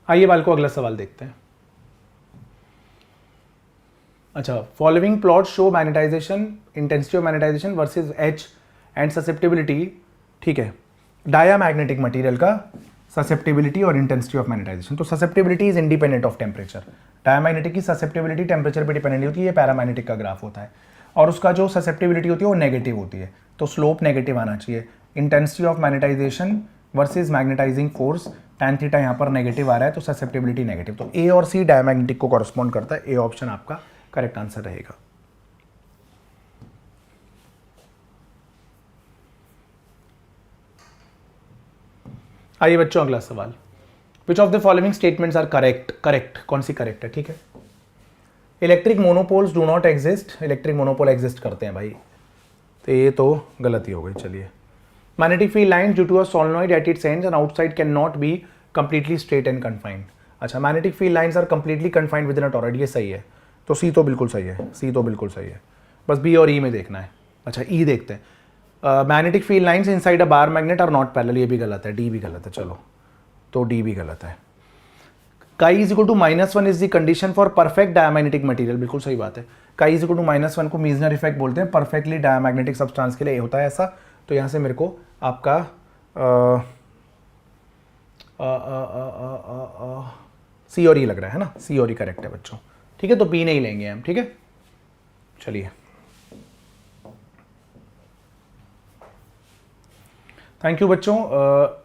आइए बाल को अगला सवाल देखते हैं। अच्छा, following plot show magnetization, intensity of magnetization versus H and susceptibility. ठीक है, डायामैग्नेटिक मटेरियल का ससेप्टिबिलिटी और इंटेंसिटी ऑफ मैग्नेटाइजेशन। तो susceptibility is independent of temperature. Diamagnetic की ससेप्टिबिलिटी टेम्परेचर पे डिपेंडेंट होती है, ये पैरामैग्नेटिक का ग्राफ होता है, और उसका जो ससेप्टिबिलिटी होती है वो नेगेटिव होती है, तो स्लोप नेगेटिव आना चाहिए। Intensity of magnetization versus magnetizing force, tan theta यहाँ पर नेगेटिव आ रहा है, तो ससेप्टिबिलिटी नेगेटिव। तो ए और सी डायामैग्नेटिक को कॉरस्पॉन्ड करता है, ए ऑप्शन आपका करेक्ट आंसर रहेगा। आइए बच्चों अगला सवाल, which of the following statements are correct. Correct कौन सी करेक्ट है? ठीक है, electric monopoles do not exist. Electric monopole exist करते हैं भाई, तो ये तो गलती हो गई। चलिए, magnetic field line due to a solenoid at its ends and outside can not be completely straight and confined. अच्छा, magnetic field lines are completely confined within a toroid, ये सही है, तो सी तो बिल्कुल सही है, सी तो बिल्कुल सही है, बस बी और ई में देखना है। अच्छा, ई देखते हैं, magnetic field lines inside a bar magnet are not parallel, ये भी गलत है, डी भी गलत है। चलो, तो डी भी गलत है। Chi is equal to -1 is the condition for perfect diamagnetic material, बिल्कुल सही बात है। काई इज इक्वल टू -1 को मीजनर इफेक्ट बोलते हैं, परफेक्टली डायमैग्नेटिक सब्सटेंस के लिए होता है ऐसा। तो यहाँ से मेरे को आपका सी और ई लग रहा है ना, सी और ई करेक्ट है बच्चों। ठीक है, तो बी नहीं लेंगे हम। ठीक है, चलिए, थैंक यू बच्चों।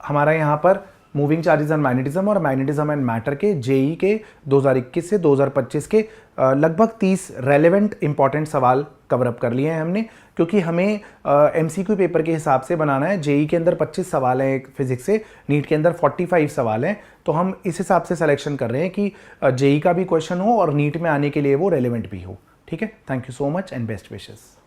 हमारा यहाँ पर मूविंग चार्जेस एंड मैग्नेटिज्म और मैग्नेटिज्म एंड मैटर के जेई के 2021 से 2025 के लगभग 30 रेलेवेंट इंपॉर्टेंट सवाल कवर अप कर लिए हैं हमने, क्योंकि हमें एमसीक्यू पेपर के हिसाब से बनाना है। जेई के अंदर 25 सवाल हैं फिजिक्स से, नीट के अंदर 45 सवाल हैं, तो हम इस हिसाब से सिलेक्शन कर रहे हैं कि जेई का भी क्वेश्चन हो और नीट में आने के लिए वो रेलेवेंट भी हो। ठीक है, thank you so much and best wishes.